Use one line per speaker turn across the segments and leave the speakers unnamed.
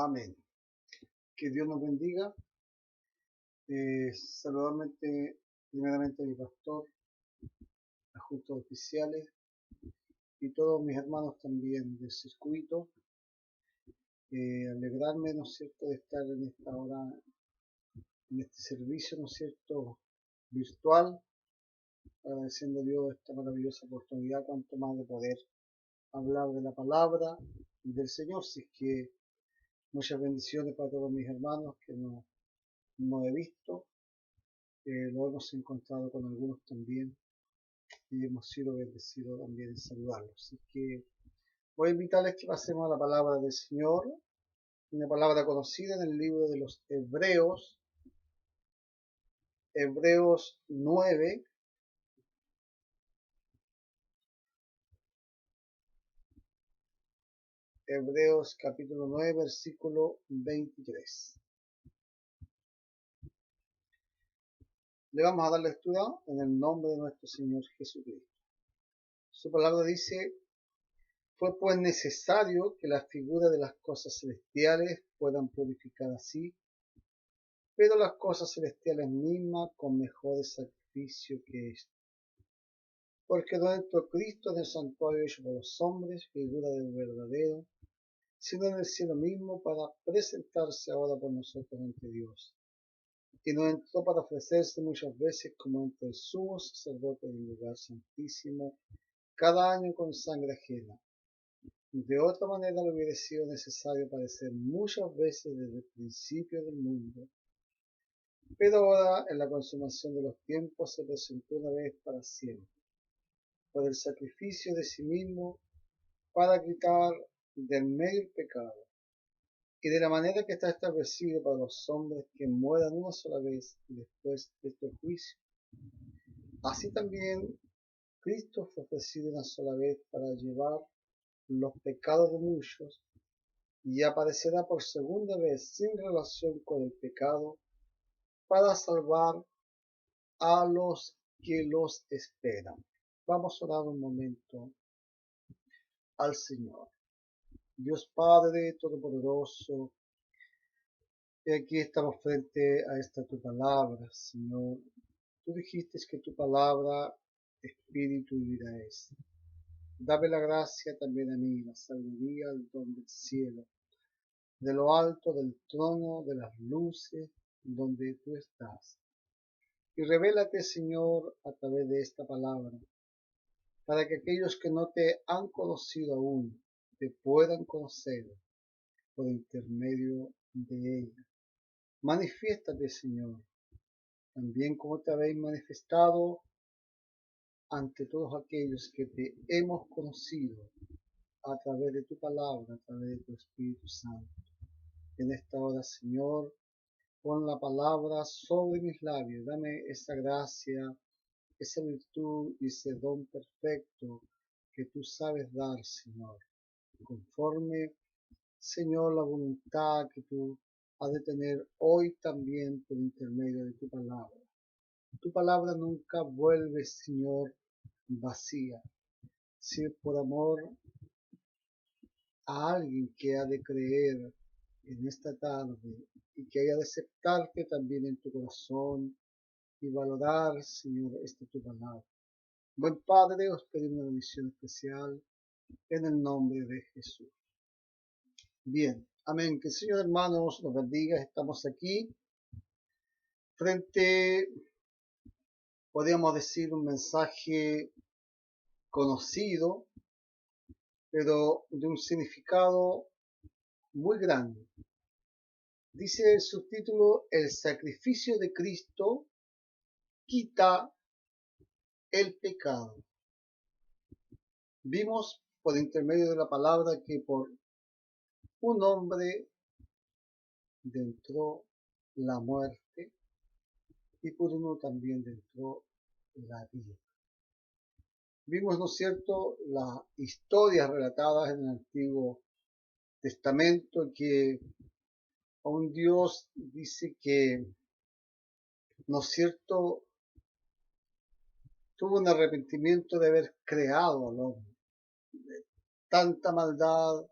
Amén. Que Dios nos bendiga. Saludamente, primeramente a mi pastor, a justos oficiales y todos mis hermanos también del circuito. Alegrarme, ¿no es cierto?, de estar en esta hora, en este servicio, ¿no es cierto?, virtual, agradeciendo a Dios esta maravillosa oportunidad, cuanto más de poder hablar de la palabra del Señor. Si es que muchas bendiciones para todos mis hermanos que no he visto. Lo hemos encontrado con algunos también y hemos sido bendecidos también en saludarlos. Así que voy a invitarles que pasemos a la palabra del Señor, una palabra conocida en el libro de los Hebreos, Hebreos 9, Hebreos capítulo 9, versículo 23. Le vamos a dar lectura en el nombre de nuestro Señor Jesucristo. Su palabra dice: fue pues necesario que las figuras de las cosas celestiales puedan purificar así, pero las cosas celestiales mismas con mejores sacrificios que esto. Porque no entró Cristo en el santuario hecho por los hombres, figura del verdadero, sino en el cielo mismo para presentarse ahora por nosotros ante Dios. Y no entró para ofrecerse muchas veces como entre el sumo sacerdote del lugar santísimo, cada año con sangre ajena. De otra manera le hubiera sido necesario padecer muchas veces desde el principio del mundo. Pero ahora, en la consumación de los tiempos, se presentó una vez para siempre, por el sacrificio de sí mismo, para quitar del medio el pecado, y de la manera que está establecido para los hombres que mueran una sola vez y después de este juicio. Así también Cristo fue ofrecido una sola vez para llevar los pecados de muchos, y aparecerá por segunda vez sin relación con el pecado, para salvar a los que los esperan. Vamos a orar un momento al Señor. Dios Padre Todopoderoso, aquí estamos frente a esta tu palabra, Señor. Tú dijiste que tu palabra, espíritu y vida es. Dame la gracia también a mí, la sabiduría, el don del cielo, de lo alto del trono, de las luces, donde tú estás. Y revélate, Señor, a través de esta palabra, para que aquellos que no te han conocido aún te puedan conocer por intermedio de ella. Manifiéstate, Señor, también como te habéis manifestado ante todos aquellos que te hemos conocido a través de tu palabra, a través de tu Espíritu Santo. En esta hora, Señor, pon la palabra sobre mis labios, dame esa gracia, esa virtud y ese don perfecto que tú sabes dar, Señor, conforme, Señor, la voluntad que tú has de tener hoy también por intermedio de tu palabra. Tu palabra nunca vuelve, Señor, vacía. Si por amor a alguien que ha de creer en esta tarde y que haya de aceptarte también en tu corazón y valorar, Señor, esta tu palabra. Buen Padre, os pedimos una bendición especial en el nombre de Jesús. Bien, amén. Que el Señor, hermanos, nos bendiga. Estamos aquí frente, podríamos decir, un mensaje conocido, pero de un significado muy grande. Dice el subtítulo: el sacrificio de Cristo quita el pecado. Vimos por intermedio de la palabra que por un hombre entró la muerte y por uno también entró la vida. Vimos, ¿no es cierto?, las historias relatadas en el Antiguo Testamento, que un Dios dice que, ¿no es cierto?, tuvo un arrepentimiento de haber creado al hombre. Tanta maldad,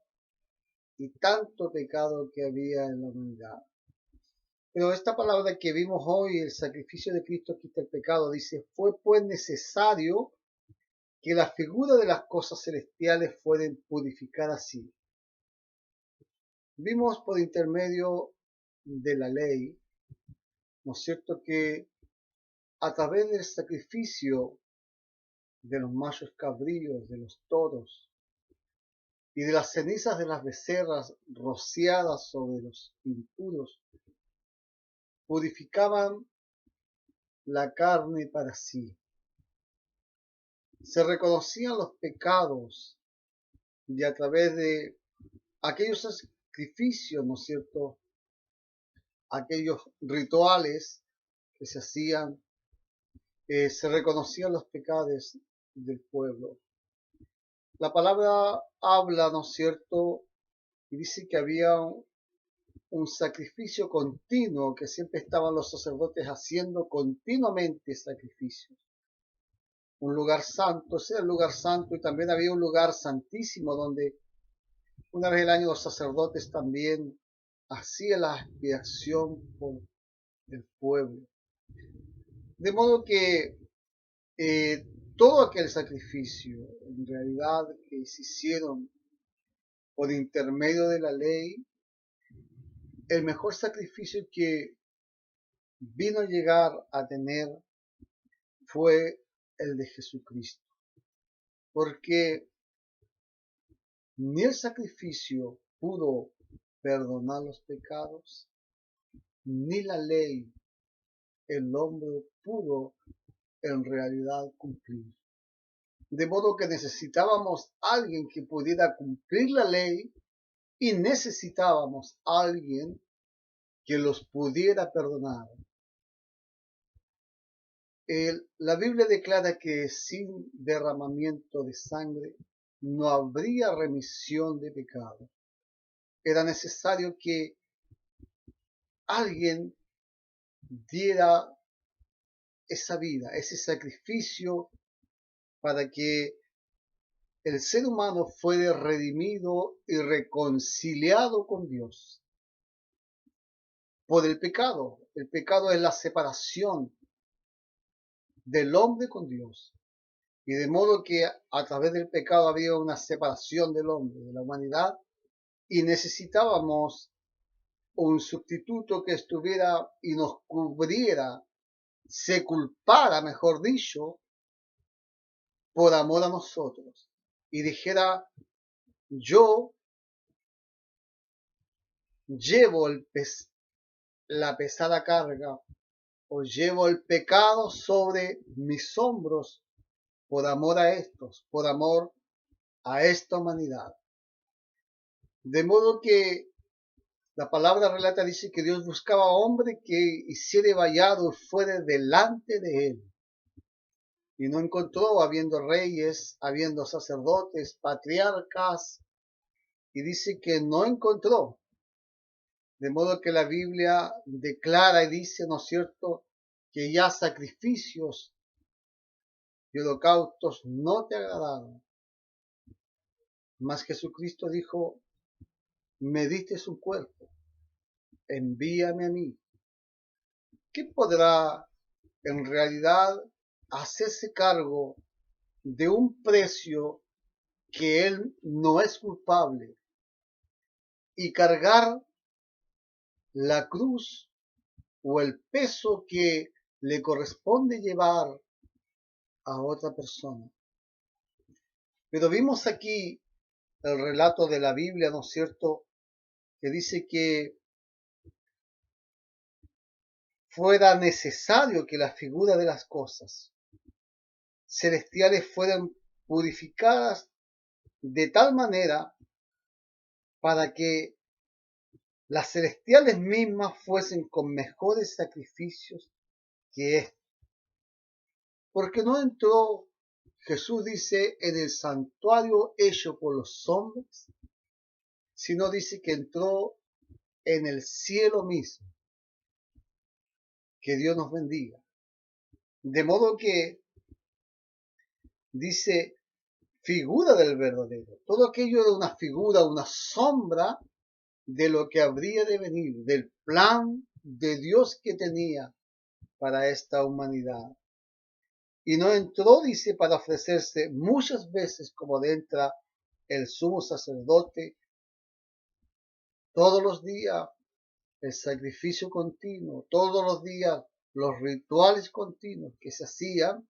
y tanto pecado que había en la humanidad. Pero esta palabra que vimos hoy, el sacrificio de Cristo quita el pecado, dice, fue pues necesario que la figura de las cosas celestiales fueran purificadas así. Vimos por intermedio de la ley, ¿no es cierto?, que a través del sacrificio de los machos cabríos, de los toros, y de las cenizas de las becerras rociadas sobre los impuros, purificaban la carne para sí. Se reconocían los pecados y a través de aquellos sacrificios, ¿no es cierto?, aquellos rituales que se hacían, se reconocían los pecados del pueblo. La palabra habla, ¿no es cierto?, y dice que había un sacrificio continuo, que siempre estaban los sacerdotes haciendo continuamente sacrificios. Un lugar santo, ese era el lugar santo, y también había un lugar santísimo donde una vez al año los sacerdotes también hacían la expiación por el pueblo. De modo que todo aquel sacrificio, en realidad, que se hicieron por intermedio de la ley, el mejor sacrificio que vino a llegar a tener fue el de Jesucristo. Porque ni el sacrificio pudo perdonar los pecados, ni la ley el hombre pudo en realidad cumplir. De modo que necesitábamos a alguien que pudiera cumplir la ley y necesitábamos a alguien que los pudiera perdonar. La Biblia declara que sin derramamiento de sangre no habría remisión de pecado. Era necesario que alguien diera esa vida, ese sacrificio, para que el ser humano fuera redimido y reconciliado con Dios por el pecado. El pecado es la separación del hombre con Dios. Y de modo que a través del pecado había una separación del hombre, de la humanidad, y necesitábamos un sustituto que estuviera y nos cubriera, se culpara, mejor dicho, por amor a nosotros. Y dijera, yo llevo la pesada carga, o llevo el pecado sobre mis hombros por amor a estos, por amor a esta humanidad. De modo que la palabra relata, dice que Dios buscaba hombre que hiciera vallado y fuera delante de él. Y no encontró, habiendo reyes, habiendo sacerdotes, patriarcas, y dice que no encontró. De modo que la Biblia declara y dice, ¿no es cierto?, que ya sacrificios y holocaustos no te agradaron. Mas Jesucristo dijo, me diste un cuerpo, envíame a mí. ¿Qué podrá en realidad hacerse cargo de un precio que él no es culpable y cargar la cruz o el peso que le corresponde llevar a otra persona? Pero vimos aquí el relato de la Biblia, ¿no es cierto?, que dice que fuera necesario que la figura de las cosas celestiales fueran purificadas de tal manera para que las celestiales mismas fuesen con mejores sacrificios que estos. Porque no entró, Jesús dice, en el santuario hecho por los hombres, sino dice que entró en el cielo mismo. Que Dios nos bendiga. De modo que dice, figura del verdadero. Todo aquello era una figura, una sombra de lo que habría de venir, del plan de Dios que tenía para esta humanidad. Y no entró, dice, para ofrecerse muchas veces como entra el sumo sacerdote todos los días, el sacrificio continuo, todos los días los rituales continuos que se hacían,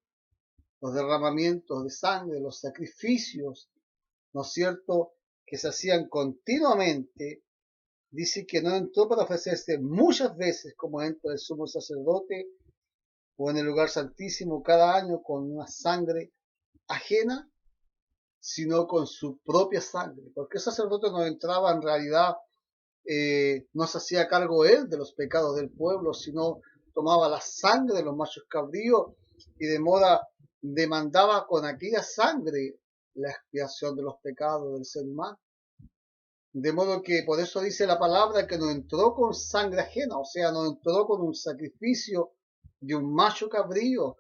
los derramamientos de sangre, los sacrificios, ¿no es cierto?, que se hacían continuamente. Dice que no entró para ofrecerse muchas veces como entra el sumo sacerdote o en el lugar santísimo cada año con una sangre ajena, sino con su propia sangre, porque el sacerdote no entraba en realidad, no se hacía cargo él de los pecados del pueblo, sino tomaba la sangre de los machos cabríos y demandaba con aquella sangre la expiación de los pecados del ser humano. De modo que por eso dice la palabra que no entró con sangre ajena, o sea, no entró con un sacrificio de un macho cabrío,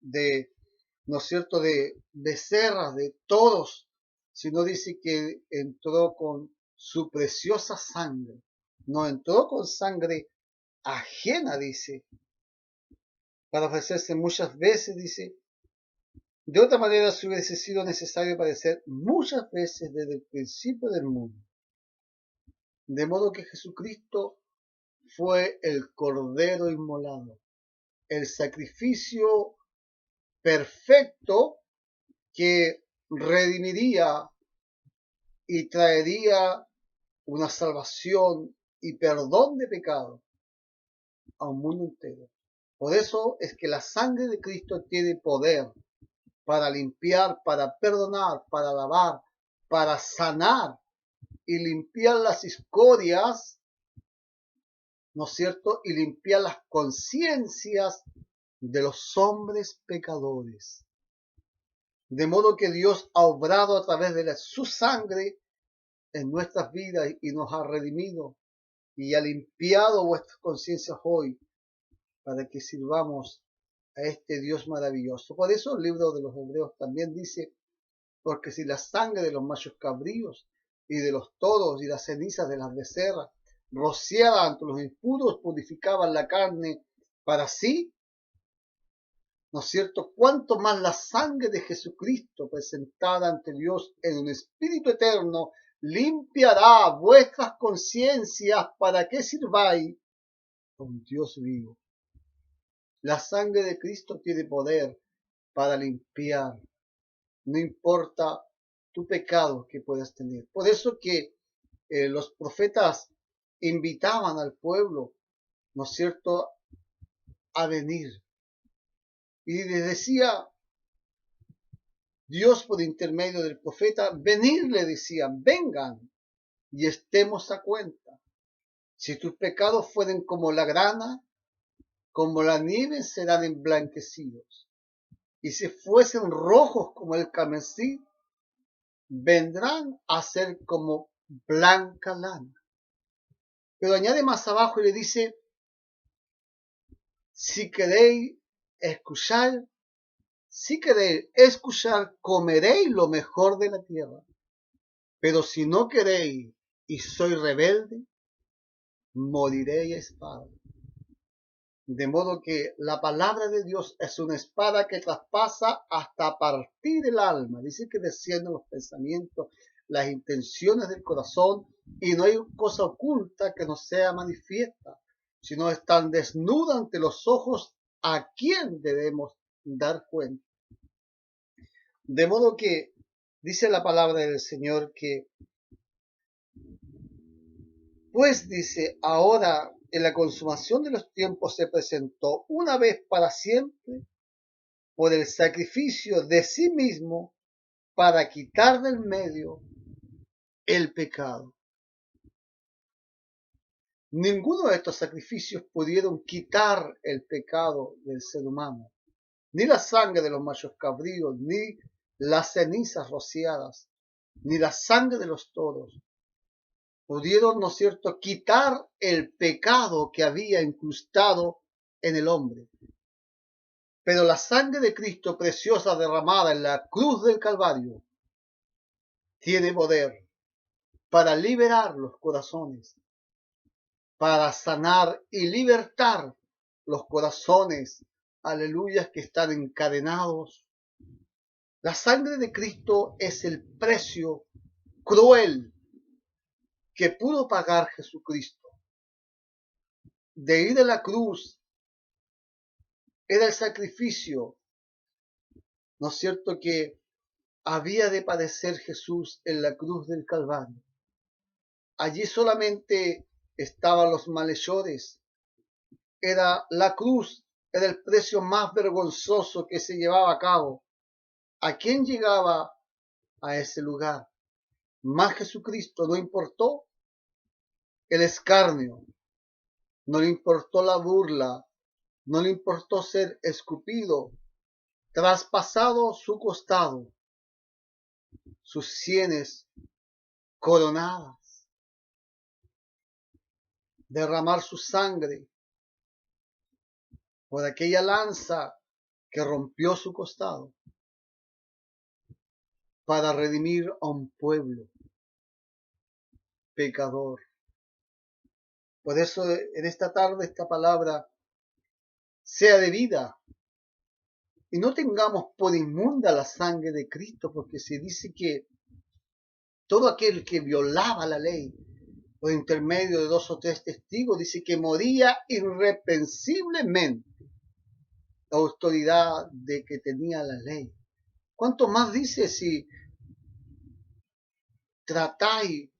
¿no es cierto?, de becerras, de toros, sino dice que entró con su preciosa sangre. No entró con sangre ajena, dice, para ofrecerse muchas veces, dice. De otra manera, si hubiese sido necesario padecer muchas veces desde el principio del mundo. De modo que Jesucristo fue el Cordero inmolado, el sacrificio perfecto que redimiría y traería una salvación y perdón de pecado a un mundo entero. Por eso es que la sangre de Cristo tiene poder para limpiar, para perdonar, para lavar, para sanar y limpiar las escorias, ¿no es cierto?, y limpiar las conciencias de los hombres pecadores. De modo que Dios ha obrado a través de su sangre en nuestras vidas y nos ha redimido y ha limpiado vuestras conciencias hoy para que sirvamos a este Dios maravilloso. Por eso el libro de los Hebreos también dice, porque si la sangre de los machos cabríos y de los toros y las cenizas de las becerras rociadas ante los impuros purificaban la carne para sí, ¿no es cierto?, cuánto más la sangre de Jesucristo presentada ante Dios en un espíritu eterno limpiará vuestras conciencias para que sirváis a un Dios vivo. La sangre de Cristo tiene poder para limpiar, no importa tu pecado que puedas tener. Por eso que los profetas invitaban al pueblo, ¿no es cierto?, a venir. Y les decía Dios por intermedio del profeta, venid, le decían, vengan y estemos a cuenta. Si tus pecados fueren como la grana, como la nieve serán emblanquecidos. Y si fuesen rojos como el carmesí, vendrán a ser como blanca lana. Pero añade más abajo y le dice, si queréis escuchar, comeréis lo mejor de la tierra. Pero si no queréis y sois rebelde, moriréis a espada. De modo que la palabra de Dios es una espada que traspasa hasta partir el alma. Dice que descienden los pensamientos, las intenciones del corazón, y no hay cosa oculta que no sea manifiesta, sino están desnuda ante los ojos a quien debemos dar cuenta. De modo que dice la palabra del Señor que, pues dice, ahora en la consumación de los tiempos se presentó una vez para siempre por el sacrificio de sí mismo para quitar del medio el pecado. Ninguno de estos sacrificios pudieron quitar el pecado del ser humano, ni la sangre de los machos cabríos, ni las cenizas rociadas, ni la sangre de los toros pudieron, ¿no es cierto?, quitar el pecado que había incrustado en el hombre. Pero la sangre de Cristo preciosa derramada en la cruz del Calvario tiene poder para liberar los corazones, para sanar y libertar los corazones, aleluya, que están encadenados. La sangre de Cristo es el precio cruel que pudo pagar Jesucristo. De ir a la cruz era el sacrificio, ¿no es cierto?, que había de padecer Jesús en la cruz del Calvario. Allí solamente estaban los malhechores. Era la cruz, era el precio más vergonzoso que se llevaba a cabo. ¿A quién llegaba a ese lugar? Más Jesucristo, no importó el escarnio, no le importó la burla, no le importó ser escupido, traspasado su costado, sus sienes coronadas, derramar su sangre por aquella lanza que rompió su costado para redimir a un pueblo pecador. Por eso en esta tarde esta palabra sea de vida y no tengamos por inmunda la sangre de Cristo, porque se dice que todo aquel que violaba la ley por intermedio de 2 o 3 testigos, dice que moría irreprensiblemente la autoridad de que tenía la ley. ¿Cuánto más dice si tratáis,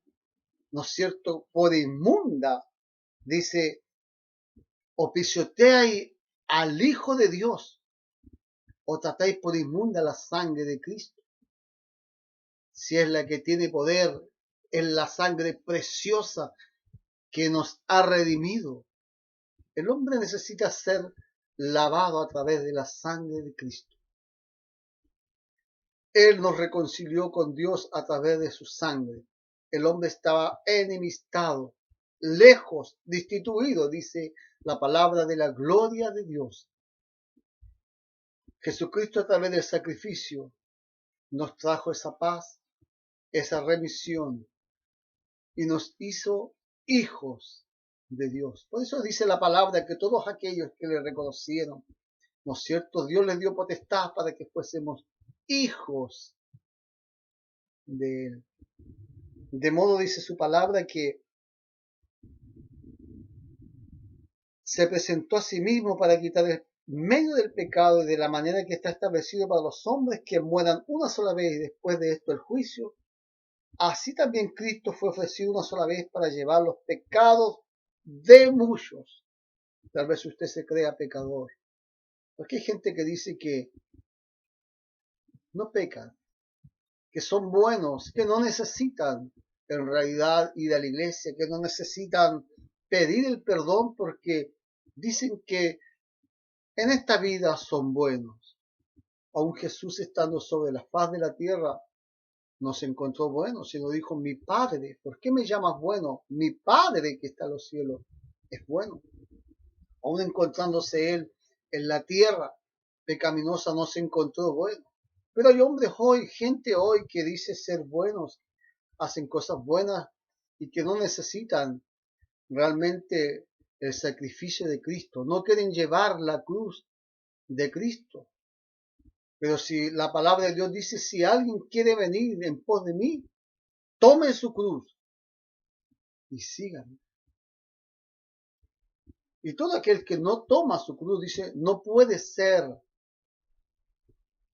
¿no es cierto?, por inmunda, dice, o pisoteáis al Hijo de Dios, o tratáis por inmunda la sangre de Cristo? Si es la que tiene poder, es la sangre preciosa que nos ha redimido. El hombre necesita ser lavado a través de la sangre de Cristo. Él nos reconcilió con Dios a través de su sangre. El hombre estaba enemistado, lejos, destituido, dice la palabra, de la gloria de Dios. Jesucristo, a través del sacrificio, nos trajo esa paz, esa remisión, y nos hizo hijos de Dios. Por eso dice la palabra que todos aquellos que le reconocieron, ¿no es cierto?, Dios les dio potestad para que fuésemos hijos de Él. De modo, dice su palabra, que se presentó a sí mismo para quitar el medio del pecado, y de la manera que está establecido para los hombres que mueran una sola vez y después de esto el juicio, así también Cristo fue ofrecido una sola vez para llevar los pecados de muchos. Tal vez usted se crea pecador, porque hay gente que dice que no pecan, que son buenos, que no necesitan en realidad ir a la iglesia, que no necesitan pedir el perdón porque dicen que en esta vida son buenos. Aún Jesús, estando sobre la faz de la tierra, no se encontró bueno, sino dijo: mi Padre, ¿por qué me llamas bueno? Mi Padre que está en los cielos es bueno. Aún encontrándose él en la tierra pecaminosa, no se encontró bueno. Pero hay hombres hoy, gente hoy, que dice ser buenos, hacen cosas buenas y que no necesitan realmente el sacrificio de Cristo. No quieren llevar la cruz de Cristo. Pero si la palabra de Dios dice: si alguien quiere venir en pos de mí, tome su cruz y síganme. Y todo aquel que no toma su cruz, dice, no puede ser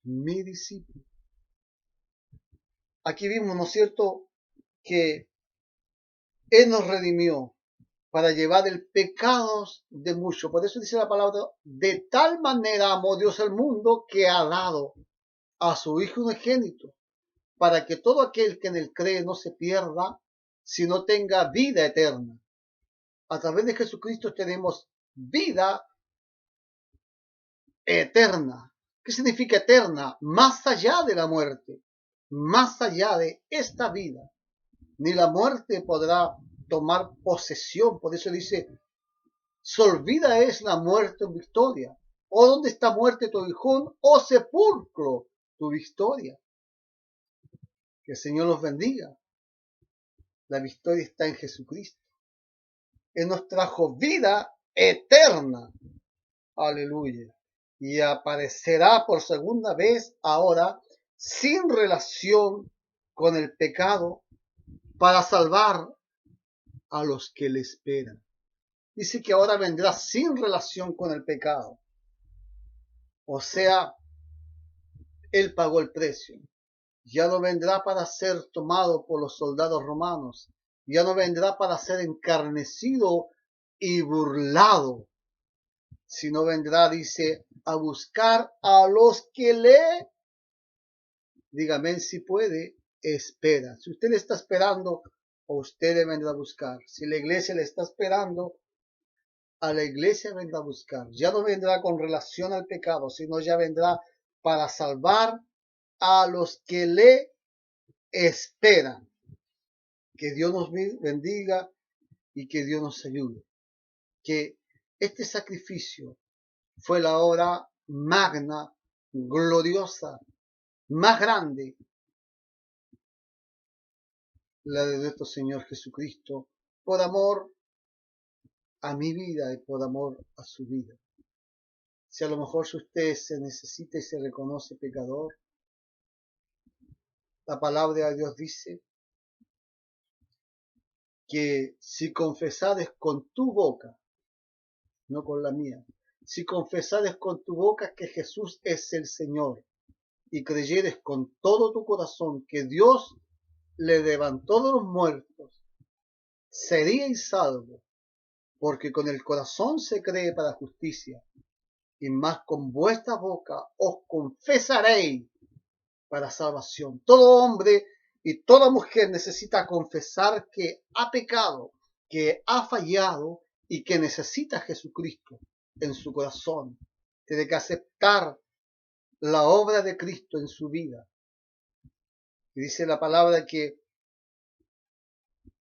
mi discípulo. Aquí vimos, ¿no es cierto?, que Él nos redimió para llevar el pecado de muchos. Por eso dice la palabra: de tal manera amó Dios al mundo que ha dado a su Hijo unigénito, para que todo aquel que en él cree no se pierda, sino tenga vida eterna. A través de Jesucristo tenemos vida eterna. ¿Qué significa eterna? Más allá de la muerte, más allá de esta vida. Ni la muerte podrá tomar posesión. Por eso dice: solvida es la muerte en victoria. ¿O dónde está muerte tu aguijón? ¿O sepulcro tu victoria? Que el Señor los bendiga. La victoria está en Jesucristo. Él nos trajo vida eterna. Aleluya. Y aparecerá por segunda vez ahora sin relación con el pecado para salvar a los que le esperan. Dice que ahora vendrá sin relación con el pecado. O sea, Él pagó el precio. Ya no vendrá para ser tomado por los soldados romanos. Ya no vendrá para ser encarnecido y burlado. Sino vendrá, dice, a buscar a los que le, dígame si puede, espera. Si usted le está esperando, a usted le vendrá a buscar. Si la iglesia le está esperando, a la iglesia vendrá a buscar. Ya no vendrá con relación al pecado, sino ya vendrá para salvar a los que le esperan. Que Dios nos bendiga y que Dios nos ayude. Que este sacrificio fue la obra magna, gloriosa, más grande, la de nuestro Señor Jesucristo, por amor a mi vida y por amor a su vida. Si a lo mejor si usted se necesita y se reconoce pecador, la palabra de Dios dice que si confesares con tu boca, no con la mía, si confesares con tu boca que Jesús es el Señor y creyeres con todo tu corazón que Dios le levantó de los muertos, seríais salvos, porque con el corazón se cree para justicia, y más con vuestra boca os confesaréis para salvación. Todo hombre y toda mujer necesita confesar que ha pecado, que ha fallado y que necesita a Jesucristo en su corazón. Tiene que aceptar la obra de Cristo en su vida. Y dice la palabra que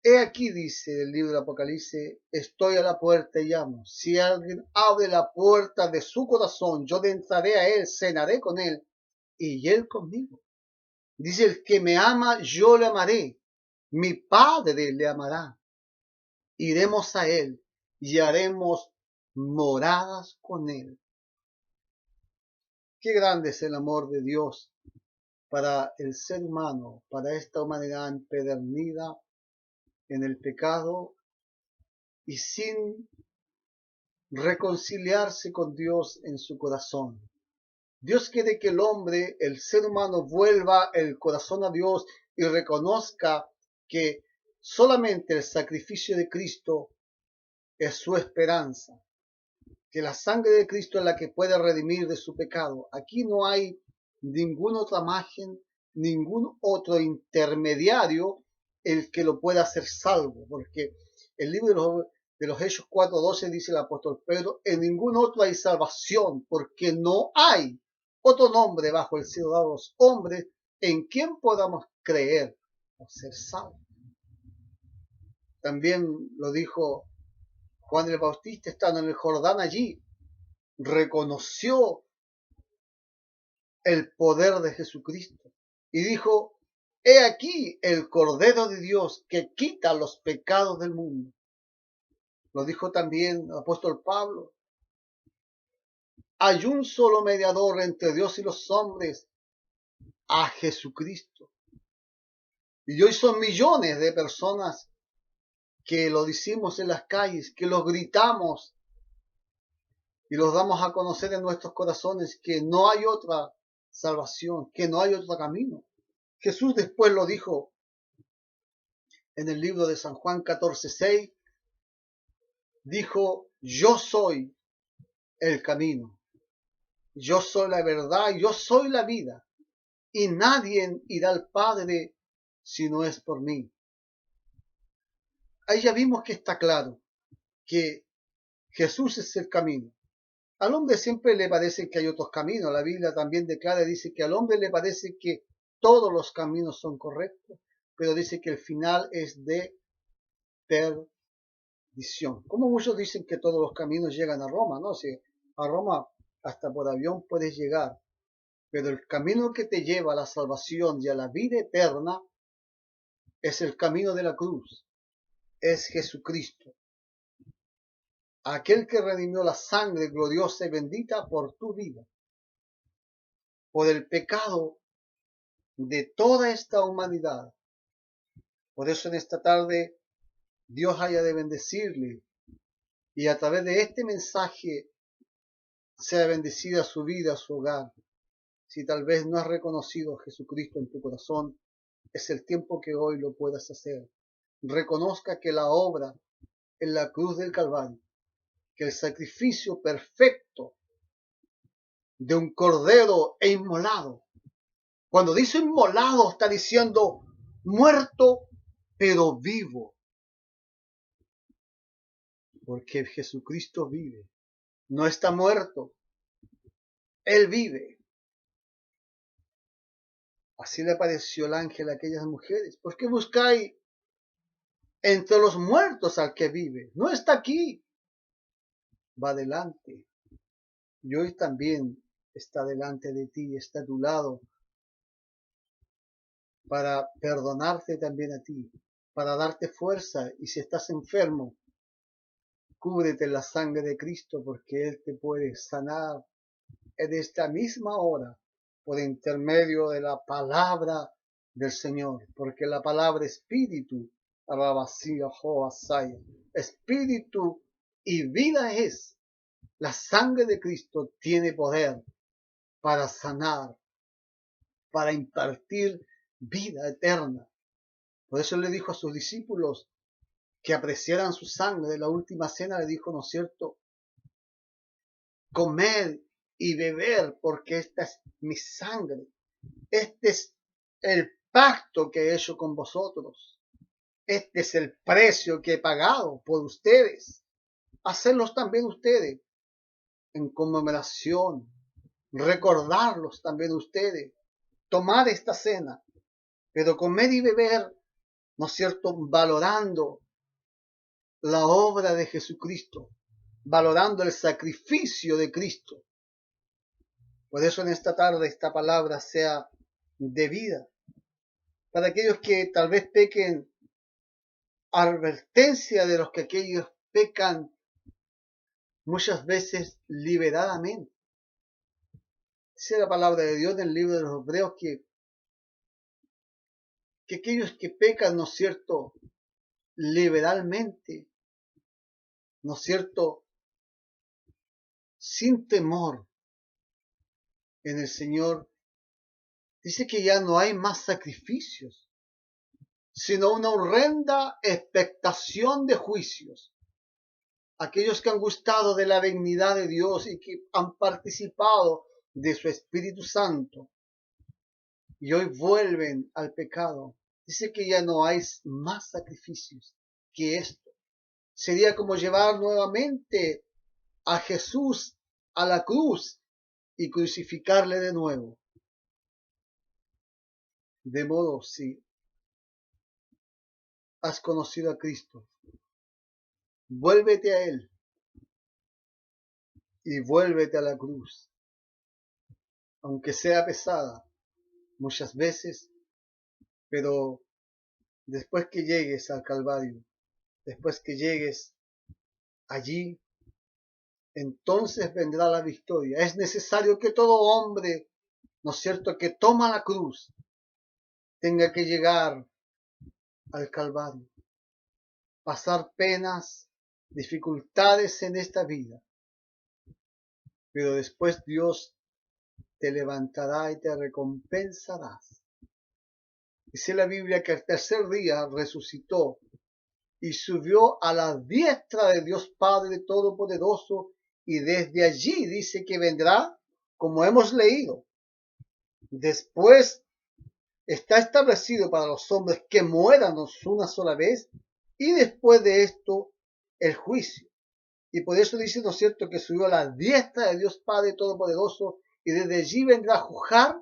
he aquí, dice el libro del Apocalipsis, estoy a la puerta y llamo. Si alguien abre la puerta de su corazón, yo entraré a él, cenaré con él y él conmigo. Dice, el que me ama, yo le amaré. Mi Padre le amará. Iremos a él y haremos moradas con él. Qué grande es el amor de Dios para el ser humano, para esta humanidad empedernida en el pecado y sin reconciliarse con Dios en su corazón. Dios quiere que el hombre, el ser humano, vuelva el corazón a Dios y reconozca que solamente el sacrificio de Cristo es su esperanza, que la sangre de Cristo es la que puede redimir de su pecado. Aquí no hay ninguna otra imagen, ningún otro intermediario el que lo pueda hacer salvo, porque el libro de los Hechos 4:12 dice el apóstol Pedro, en ningún otro hay salvación, porque no hay otro nombre bajo el cielo dado a los hombres en quien podamos creer o ser salvos. También lo dijo Juan el Bautista, estando en el Jordán allí, reconoció el poder de Jesucristo y dijo, he aquí el Cordero de Dios que quita los pecados del mundo. Lo dijo también el apóstol Pablo. Hay un solo mediador entre Dios y los hombres, a Jesucristo. Y hoy son millones de personas que lo decimos en las calles, que lo gritamos y los damos a conocer en nuestros corazones, que no hay otra salvación, que no hay otro camino. Jesús después lo dijo en el libro de San Juan 14:6, dijo, yo soy el camino, yo soy la verdad, yo soy la vida, y nadie irá al Padre si no es por mí. Ahí ya vimos que está claro que Jesús es el camino. Al hombre siempre le parece que hay otros caminos. La Biblia también declara, dice que al hombre le parece que todos los caminos son correctos, pero dice que el final es de perdición. Como muchos dicen que todos los caminos llegan a Roma, ¿no? Si a Roma hasta por avión puedes llegar, pero el camino que te lleva a la salvación y a la vida eterna es el camino de la cruz, es Jesucristo, aquel que redimió la sangre gloriosa y bendita por tu vida, por el pecado de toda esta humanidad. Por eso en esta tarde Dios haya de bendecirle y a través de este mensaje sea bendecida su vida, su hogar. Si tal vez no has reconocido a Jesucristo en tu corazón, es el tiempo que hoy lo puedas hacer. Reconozca que la obra en la cruz del Calvario, que el sacrificio perfecto de un cordero e inmolado. Cuando dice inmolado está diciendo muerto pero vivo. Porque Jesucristo vive. No está muerto. Él vive. Así le apareció el ángel a aquellas mujeres. ¿Por qué buscáis entre los muertos al que vive? No está aquí. Va adelante. Y hoy también está delante de ti, está a tu lado, para perdonarte también a ti, para darte fuerza. Y si estás enfermo, cúbrete en la sangre de Cristo, porque Él te puede sanar en esta misma hora, por intermedio de la palabra del Señor, porque la palabra espíritu, espíritu y vida es. La sangre de Cristo tiene poder para sanar, para impartir vida eterna. Por eso le dijo a sus discípulos que apreciaran su sangre. De la última cena le dijo, ¿no es cierto? Comed y beber, porque esta es mi sangre. Este es el pacto que he hecho con vosotros. Este es el precio que he pagado por ustedes. Hacerlos también ustedes en conmemoración. Recordarlos también ustedes. Tomar esta cena. Pero comer y beber, ¿no es cierto? Valorando la obra de Jesucristo. Valorando el sacrificio de Cristo. Por eso en esta tarde esta palabra sea de vida. Para aquellos que tal vez pequen, advertencia de los que aquellos pecan muchas veces liberadamente. Dice la palabra de Dios en el libro de los Hebreos que aquellos que pecan, ¿no es cierto?, liberalmente, ¿no es cierto?, sin temor en el Señor, dice que ya no hay más sacrificios, sino una horrenda expectación de juicios. Aquellos que han gustado de la benignidad de Dios y que han participado de su Espíritu Santo y hoy vuelven al pecado, dice que ya no hay más sacrificios que esto. Sería como llevar nuevamente a Jesús a la cruz y crucificarle de nuevo. De modo, si has conocido a Cristo, vuélvete a Él y vuélvete a la cruz, aunque sea pesada muchas veces, pero después que llegues al Calvario, después que llegues allí, entonces vendrá la victoria. Es necesario que todo hombre, ¿no es cierto?, que toma la cruz, tenga que llegar al Calvario, pasar penas, dificultades en esta vida, pero después Dios te levantará y te recompensarás. Dice la Biblia que al tercer día resucitó y subió a la diestra de Dios Padre Todopoderoso, y desde allí dice que vendrá, como hemos leído. Después está establecido para los hombres que mueran una sola vez, y después de esto el juicio. Y por eso dice, ¿no es cierto?, que subió a la diestra de Dios Padre Todopoderoso, y desde allí vendrá a juzgar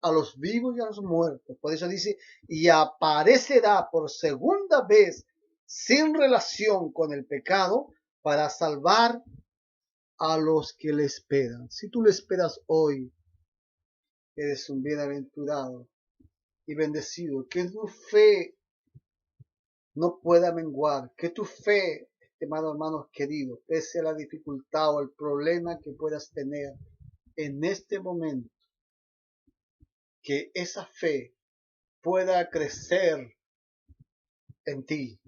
a los vivos y a los muertos. Por eso dice, y aparecerá por segunda vez sin relación con el pecado para salvar a los que le esperan. Si tú le esperas hoy, eres un bienaventurado y bendecido, que tu fe no pueda menguar, que tu fe, estimados hermanos queridos, pese a la dificultad o el problema que puedas tener en este momento, que esa fe pueda crecer en ti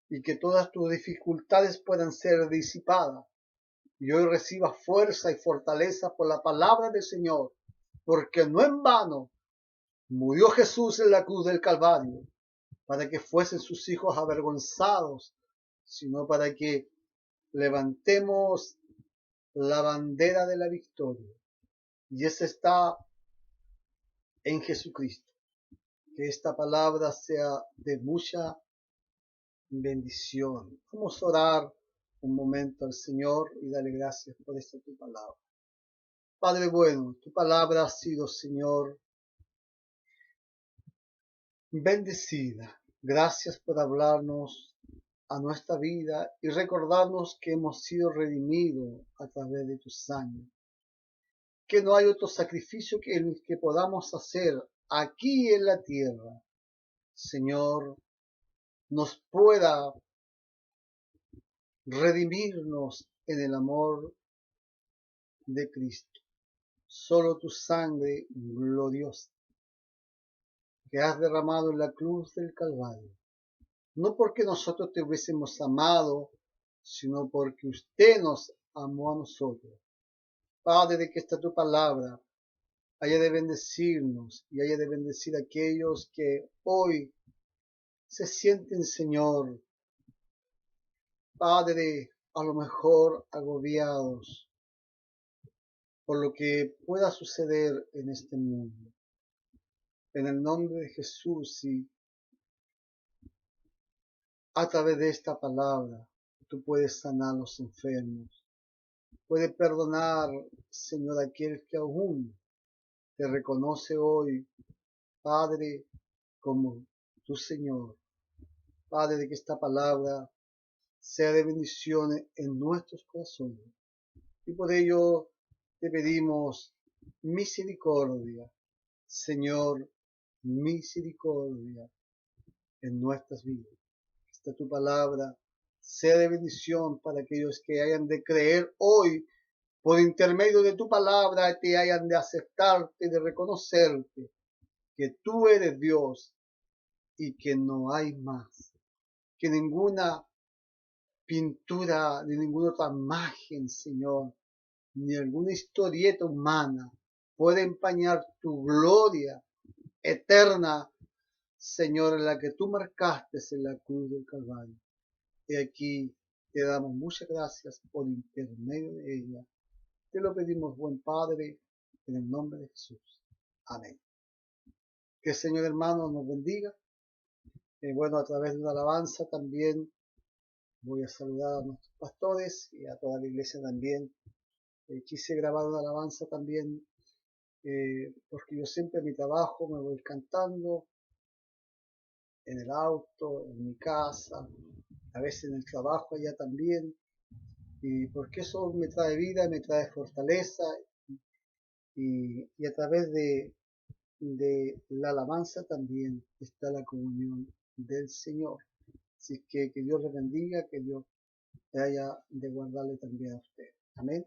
y que todas tus dificultades puedan ser disipadas y hoy recibas fuerza y fortaleza por la palabra del Señor, porque no en vano murió Jesús en la cruz del Calvario para que fuesen sus hijos avergonzados, sino para que levantemos la bandera de la victoria. Y esa está en Jesucristo. Que esta palabra sea de mucha bendición. Vamos a orar un momento al Señor y darle gracias por esta tu palabra. Padre bueno, tu palabra ha sido, Señor, bendecida. Gracias por hablarnos a nuestra vida y recordarnos que hemos sido redimidos a través de tu sangre. Que no hay otro sacrificio que el que podamos hacer aquí en la tierra, Señor, nos pueda redimirnos en el amor de Cristo. Solo tu sangre gloriosa que has derramado en la cruz del Calvario. No porque nosotros te hubiésemos amado, sino porque usted nos amó a nosotros. Padre, de que esta tu palabra haya de bendecirnos y haya de bendecir a aquellos que hoy se sienten, Señor, Padre, a lo mejor agobiados por lo que pueda suceder en este mundo. En el nombre de Jesús y a través de esta palabra, tú puedes sanar a los enfermos. Puedes perdonar, Señor, a aquel que aún te reconoce hoy, Padre, como tu Señor. Padre, de que esta palabra sea de bendición en nuestros corazones. Y por ello te pedimos misericordia, Señor, misericordia en nuestras vidas. Esta tu palabra sea de bendición para aquellos que hayan de creer hoy por intermedio de tu palabra, te hayan de aceptarte, de reconocerte que tú eres Dios y que no hay más, que ninguna pintura, ni ninguna otra imagen, Señor, ni alguna historieta humana puede empañar tu gloria eterna, Señor, en la que tú marcaste en la cruz del Calvario. Y aquí te damos muchas gracias por intermedio de ella. Te lo pedimos, buen Padre, en el nombre de Jesús. Amén. Que el Señor, hermano, nos bendiga. Bueno, a través de una alabanza también voy a saludar a nuestros pastores y a toda la iglesia también. Quise grabar una alabanza también porque yo siempre en mi trabajo me voy cantando, en el auto, en mi casa, a veces en el trabajo allá también, y porque eso me trae vida, me trae fortaleza, y a través de la alabanza también está la comunión del Señor. Así que Dios les bendiga, que Dios haya de guardarle también a usted. Amén.